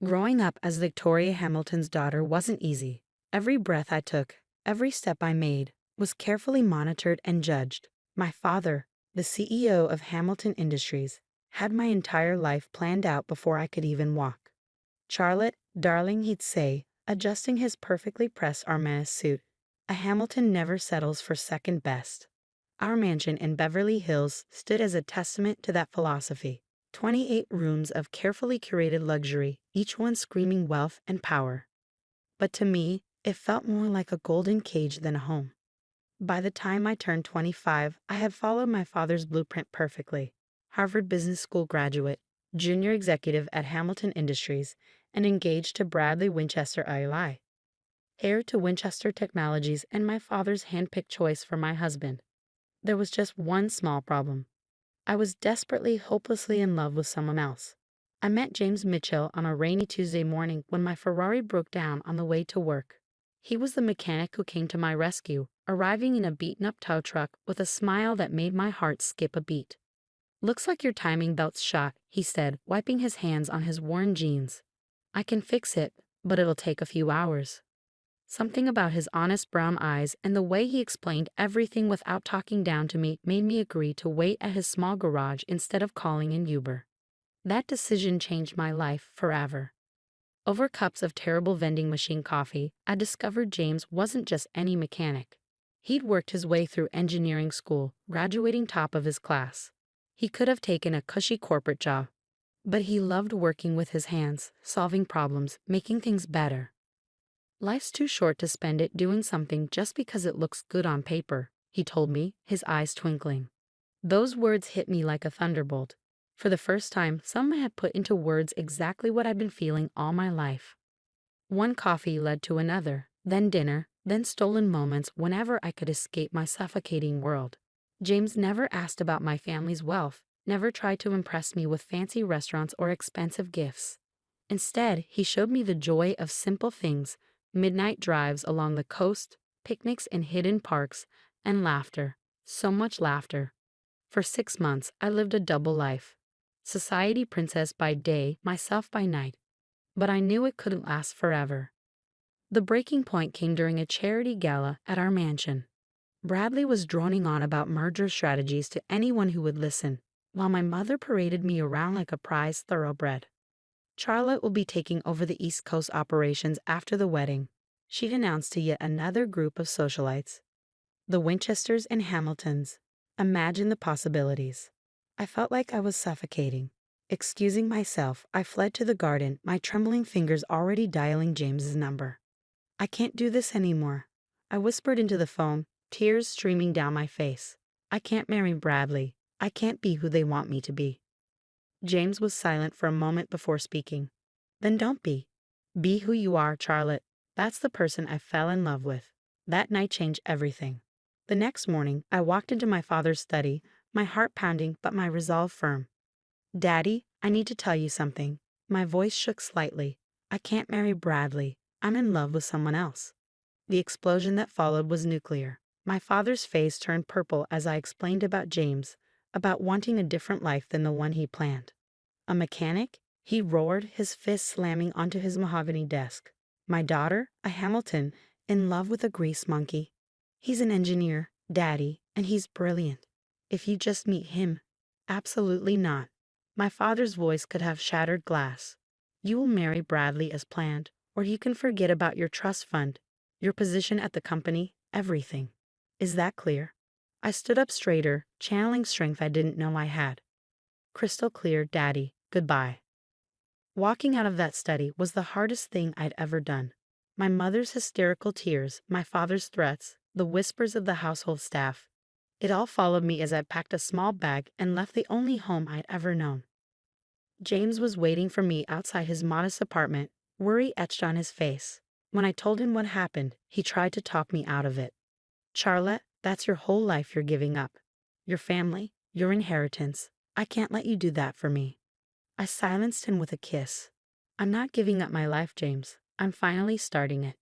Growing up as Victoria Hamilton's daughter wasn't easy. Every breath I took, every step I made, was carefully monitored and judged. My father, the CEO of Hamilton Industries, had my entire life planned out before I could even walk. Charlotte, darling, he'd say, adjusting his perfectly pressed Armani suit. A Hamilton never settles for second best. Our mansion in Beverly Hills stood as a testament to that philosophy. 28 rooms of carefully curated luxury, each one screaming wealth and power. But to me, it felt more like a golden cage than a home. By the time I turned 25, I had followed my father's blueprint perfectly. Harvard Business School graduate, junior executive at Hamilton Industries, and engaged to Bradley Winchester ILI. Heir to Winchester Technologies and my father's handpicked choice for my husband. There was just one small problem. I was desperately, hopelessly in love with someone else. I met James Mitchell on a rainy Tuesday morning when my Ferrari broke down on the way to work. He was the mechanic who came to my rescue, arriving in a beaten-up tow truck with a smile that made my heart skip a beat. "Looks like your timing belt's shot," he said, wiping his hands on his worn jeans. "I can fix it, but it'll take a few hours." Something about his honest brown eyes and the way he explained everything without talking down to me made me agree to wait at his small garage instead of calling in Uber. That decision changed my life forever. Over cups of terrible vending machine coffee, I discovered James wasn't just any mechanic. He'd worked his way through engineering school, graduating top of his class. He could have taken a cushy corporate job, but he loved working with his hands, solving problems, making things better. "Life's too short to spend it doing something just because it looks good on paper," he told me, his eyes twinkling. Those words hit me like a thunderbolt. For the first time, someone had put into words exactly what I'd been feeling all my life. One coffee led to another, then dinner, then stolen moments whenever I could escape my suffocating world. James never asked about my family's wealth, never tried to impress me with fancy restaurants or expensive gifts. Instead, he showed me the joy of simple things: midnight drives along the coast, picnics in hidden parks, and laughter. So much laughter. For 6 months, I lived a double life. Society princess by day, myself by night. But I knew it couldn't last forever. The breaking point came during a charity gala at our mansion. Bradley was droning on about merger strategies to anyone who would listen, while my mother paraded me around like a prized thoroughbred. "Charlotte will be taking over the East Coast operations after the wedding," she'd announced to yet another group of socialites. The Winchesters and Hamiltons. Imagine the possibilities. I felt like I was suffocating. Excusing myself, I fled to the garden, my trembling fingers already dialing James's number. "I can't do this anymore," I whispered into the phone, tears streaming down my face. "I can't marry Bradley. I can't be who they want me to be." James was silent for a moment before speaking. "Then don't be. Be who you are, Charlotte. That's the person I fell in love with." That night changed everything. The next morning, I walked into my father's study, my heart pounding but my resolve firm. "Daddy, I need to tell you something." My voice shook slightly. "I can't marry Bradley. I'm in love with someone else." The explosion that followed was nuclear. My father's face turned purple as I explained about James, about wanting a different life than the one he planned. "A mechanic?" he roared, his fist slamming onto his mahogany desk. "My daughter, a Hamilton, in love with a grease monkey. He's an engineer, Daddy, and he's brilliant. If you just meet him." "Absolutely not." My father's voice could have shattered glass. "You will marry Bradley as planned, or you can forget about your trust fund, your position at the company, everything. Is that clear?" I stood up straighter, channeling strength I didn't know I had. "Crystal clear, Daddy. Goodbye." Walking out of that study was the hardest thing I'd ever done. My mother's hysterical tears, my father's threats, the whispers of the household staff. It all followed me as I packed a small bag and left the only home I'd ever known. James was waiting for me outside his modest apartment, worry etched on his face. When I told him what happened, he tried to talk me out of it. "Charlotte, that's your whole life you're giving up. Your family, your inheritance. I can't let you do that for me." I silenced him with a kiss. "I'm not giving up my life, James. I'm finally starting it."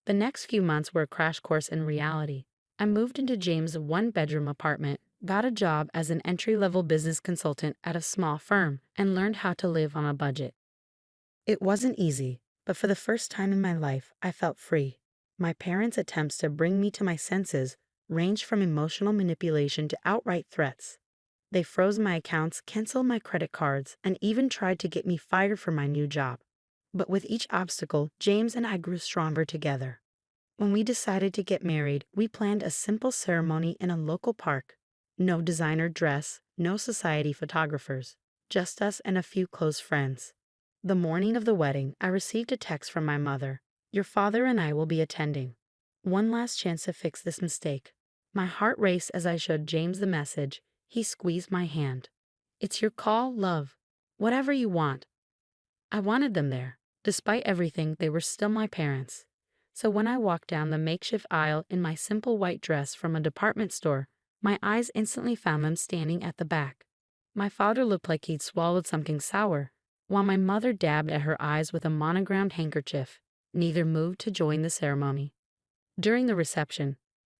The next few months were a crash course in reality. I moved into James' one-bedroom apartment, got a job as an entry-level business consultant at a small firm, and learned how to live on a budget. It wasn't easy, but for the first time in my life, I felt free. My parents' attempts to bring me to my senses ranged from emotional manipulation to outright threats. They froze my accounts, canceled my credit cards, and even tried to get me fired from my new job. But with each obstacle, James and I grew stronger together. When we decided to get married, we planned a simple ceremony in a local park. No designer dress, no society photographers, just us and a few close friends. The morning of the wedding, I received a text from my mother. Your father and I will be attending. One last chance to fix this mistake. My heart raced as I showed James the message. He squeezed my hand. It's your call, love. Whatever you want. I wanted them there. Despite everything, they were still my parents. So when I walked down the makeshift aisle in my simple white dress from a department store, my eyes instantly found them standing at the back. My father looked like he'd swallowed something sour, while my mother dabbed at her eyes with a monogrammed handkerchief. Neither moved to join the ceremony. During the reception,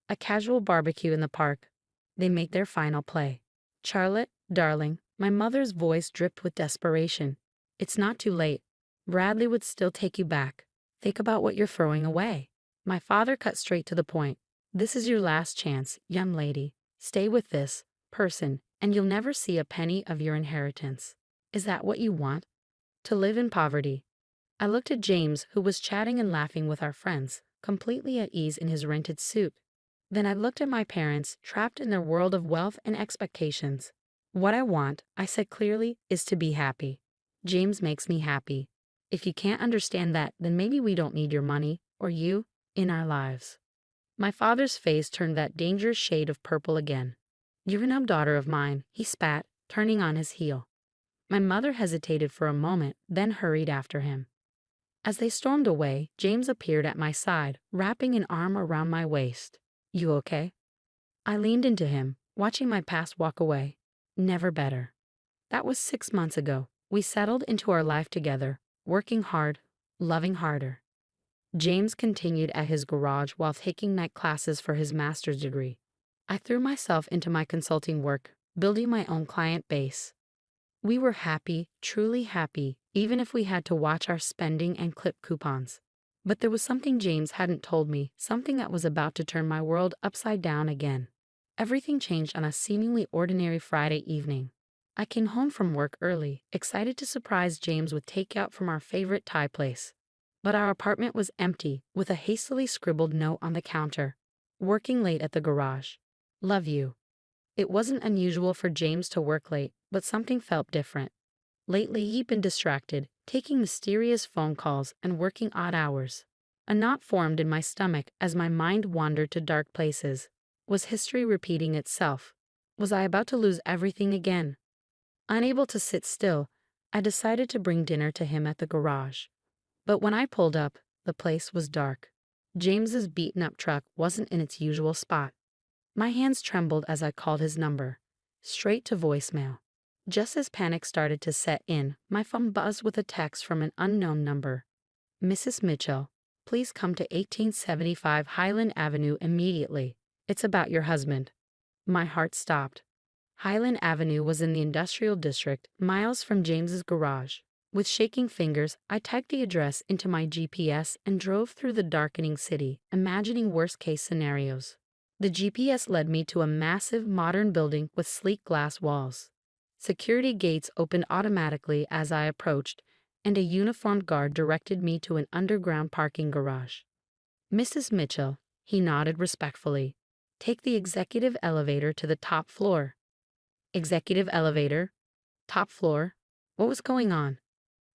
a casual barbecue in the park, they made their final play. Charlotte, darling, my mother's voice dripped with desperation. It's not too late. Bradley would still take you back. Think about what you're throwing away. My father cut straight to the point. This is your last chance, young lady. Stay with this person, and you'll never see a penny of your inheritance. Is that what you want? To live in poverty? I looked at James, who was chatting and laughing with our friends, completely at ease in his rented suit. Then I looked at my parents, trapped in their world of wealth and expectations. What I want, I said clearly, is to be happy. James makes me happy. If you can't understand that, then maybe we don't need your money, or you, in our lives. My father's face turned that dangerous shade of purple again. You're an daughter of mine, he spat, turning on his heel. My mother hesitated for a moment, then hurried after him. As they stormed away, James appeared at my side, wrapping an arm around my waist. You okay? I leaned into him, watching my past walk away. Never better. That was 6 months ago. We settled into our life together, working hard, loving harder. James continued at his garage while taking night classes for his master's degree. I threw myself into my consulting work, building my own client base. We were happy, truly happy, even if we had to watch our spending and clip coupons. But there was something James hadn't told me, something that was about to turn my world upside down again. Everything changed on a seemingly ordinary Friday evening. I came home from work early, excited to surprise James with takeout from our favorite Thai place. But our apartment was empty, with a hastily scribbled note on the counter. Working late at the garage. Love you. It wasn't unusual for James to work late, but something felt different. Lately he'd been distracted, taking mysterious phone calls and working odd hours. A knot formed in my stomach as my mind wandered to dark places. Was history repeating itself? Was I about to lose everything again? Unable to sit still, I decided to bring dinner to him at the garage. But when I pulled up, the place was dark. James's beaten-up truck wasn't in its usual spot. My hands trembled as I called his number. Straight to voicemail. Just as panic started to set in, my phone buzzed with a text from an unknown number. Mrs. Mitchell, please come to 1875 Highland Avenue immediately. It's about your husband. My heart stopped. Highland Avenue was in the industrial district, miles from James's garage. With shaking fingers, I typed the address into my GPS and drove through the darkening city, imagining worst-case scenarios. The GPS led me to a massive modern building with sleek glass walls. Security gates opened automatically as I approached, and a uniformed guard directed me to an underground parking garage. Mrs. Mitchell, he nodded respectfully. Take the executive elevator to the top floor. Executive elevator? Top floor? What was going on?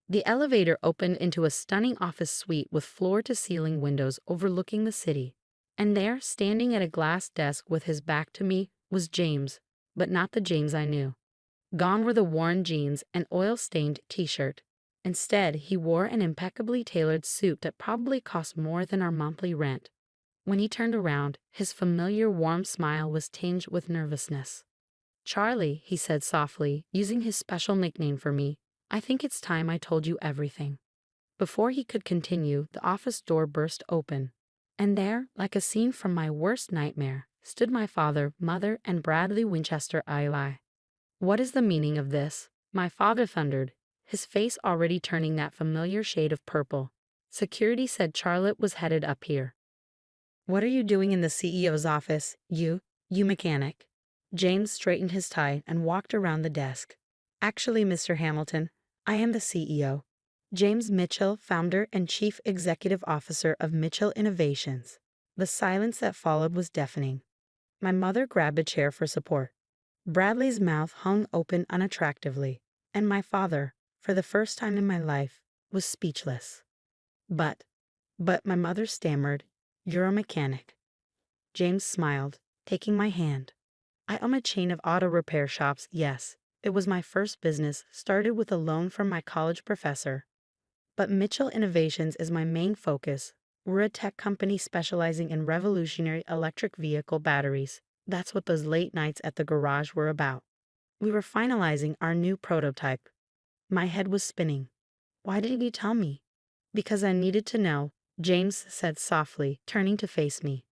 The elevator opened into a stunning office suite with floor-to-ceiling windows overlooking the city. And there, standing at a glass desk with his back to me, was James, but not the James I knew. Gone were the worn jeans and oil-stained t-shirt. Instead, he wore an impeccably tailored suit that probably cost more than our monthly rent. When he turned around, his familiar warm smile was tinged with nervousness. Charlie, he said softly, using his special nickname for me, I think it's time I told you everything. Before he could continue, the office door burst open. And there, like a scene from my worst nightmare, stood my father, mother, and Bradley Winchester Eli. What is the meaning of this? My father thundered, his face already turning that familiar shade of purple. Security said Charlotte was headed up here. "What are you doing in the CEO's office, you mechanic?" James straightened his tie and walked around the desk. "Actually, Mr. Hamilton, I am the CEO. James Mitchell, founder and chief executive officer of Mitchell Innovations." The silence that followed was deafening. My mother grabbed a chair for support. Bradley's mouth hung open unattractively, and my father, for the first time in my life, was speechless. But my mother stammered, "You're a mechanic." James smiled, taking my hand. "I own a chain of auto repair shops, yes. It was my first business, started with a loan from my college professor. But Mitchell Innovations is my main focus. We're a tech company specializing in revolutionary electric vehicle batteries. That's what those late nights at the garage were about. We were finalizing our new prototype." My head was spinning. "Why didn't you tell me?" "Because I needed to know," James said softly, turning to face me.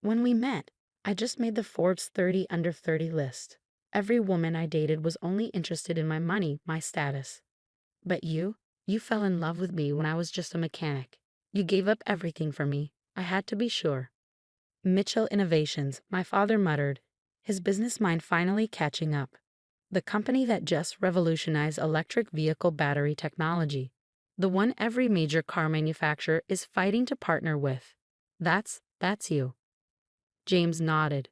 "When we met, I just made the Forbes 30 under 30 list. Every woman I dated was only interested in my money, my status. But you fell in love with me when I was just a mechanic. You gave up everything for me. I had to be sure." Mitchell Innovations, my father muttered, his business mind finally catching up. "The company that just revolutionized electric vehicle battery technology. The one every major car manufacturer is fighting to partner with. That's you." James nodded.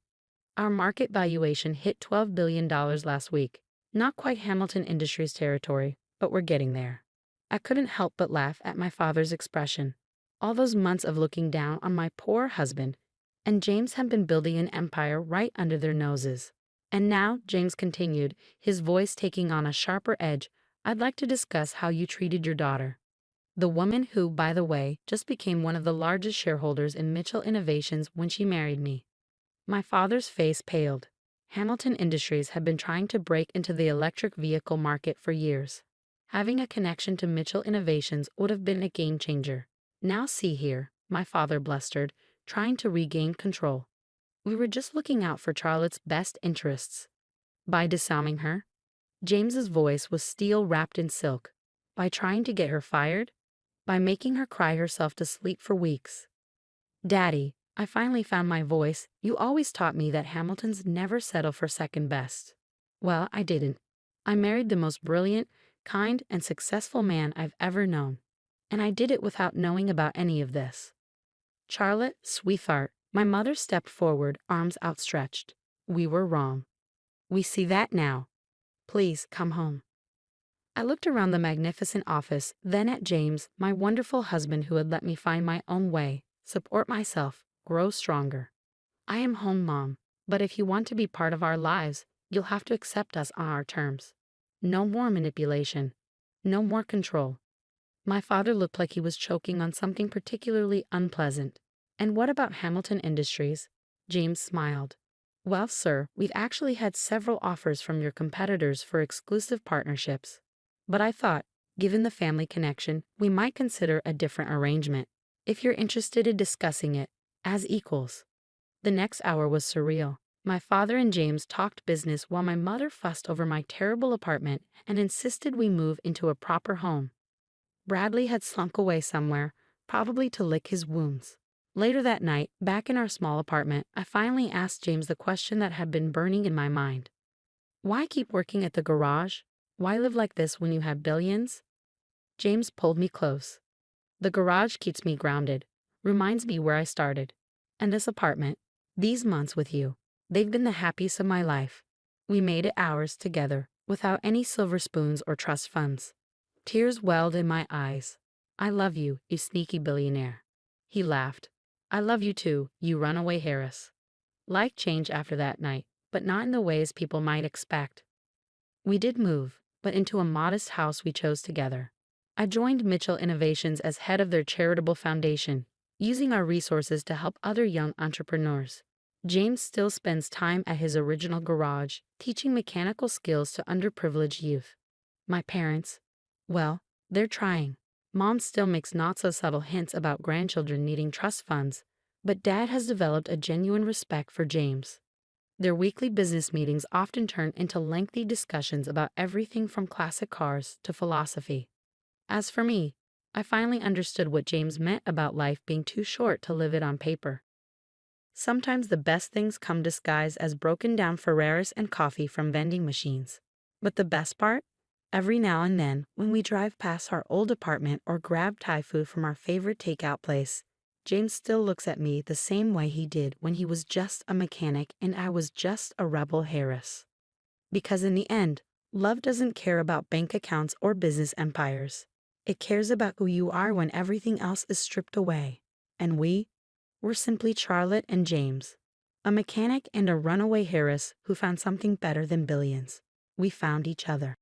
"Our market valuation hit $12 billion last week. Not quite Hamilton Industries territory, but we're getting there." I couldn't help but laugh at my father's expression. All those months of looking down on my poor husband, and James had been building an empire right under their noses. "And now," James continued, his voice taking on a sharper edge, "I'd like to discuss how you treated your daughter. The woman who, by the way, just became one of the largest shareholders in Mitchell Innovations when she married me." My father's face paled. Hamilton Industries had been trying to break into the electric vehicle market for years. Having a connection to Mitchell Innovations would have been a game changer. "Now see here," my father blustered, trying to regain control. "We were just looking out for Charlotte's best interests." "By disarming her?" James's voice was steel wrapped in silk. "By trying to get her fired? By making her cry herself to sleep for weeks?" "Daddy," I finally found my voice, "you always taught me that Hamiltons never settle for second best." Well, I didn't. I married the most brilliant, kind, and successful man I've ever known. And I did it without knowing about any of this. "Charlotte, sweetheart," my mother stepped forward, arms outstretched. "We were wrong. We see that now. Please come home." I looked around the magnificent office, then at James, my wonderful husband who had let me find my own way, support myself, grow stronger. "I am home, Mom, but if you want to be part of our lives, you'll have to accept us on our terms. No more manipulation. No more control." My father looked like he was choking on something particularly unpleasant. "And what about Hamilton Industries?" James smiled. "Well, sir, we've actually had several offers from your competitors for exclusive partnerships. But I thought, given the family connection, we might consider a different arrangement, if you're interested in discussing it, as equals." The next hour was surreal. My father and James talked business while my mother fussed over my terrible apartment and insisted we move into a proper home. Bradley had slunk away somewhere, probably to lick his wounds. Later that night, back in our small apartment, I finally asked James the question that had been burning in my mind. "Why keep working at the garage? Why live like this when you have billions?" James pulled me close. "The garage keeps me grounded, reminds me where I started. And this apartment, these months with you, they've been the happiest of my life. We made it ours together, without any silver spoons or trust funds." Tears welled in my eyes. "I love you, you sneaky billionaire." He laughed. "I love you too, you runaway Harris." Life changed after that night, but not in the ways people might expect. We did move, but into a modest house we chose together. I joined Mitchell Innovations as head of their charitable foundation, using our resources to help other young entrepreneurs. James still spends time at his original garage, teaching mechanical skills to underprivileged youth. My parents, well, they're trying. Mom still makes not-so-subtle hints about grandchildren needing trust funds, but Dad has developed a genuine respect for James. Their weekly business meetings often turned into lengthy discussions about everything from classic cars to philosophy. As for me, I finally understood what James meant about life being too short to live it on paper. Sometimes the best things come disguised as broken down Ferraris and coffee from vending machines. But the best part? Every now and then, when we drive past our old apartment or grab Thai food from our favorite takeout place, James still looks at me the same way he did when he was just a mechanic and I was just a rebel Harris. Because in the end, love doesn't care about bank accounts or business empires. It cares about who you are when everything else is stripped away. And we're simply Charlotte and James, a mechanic and a runaway Harris who found something better than billions. We found each other.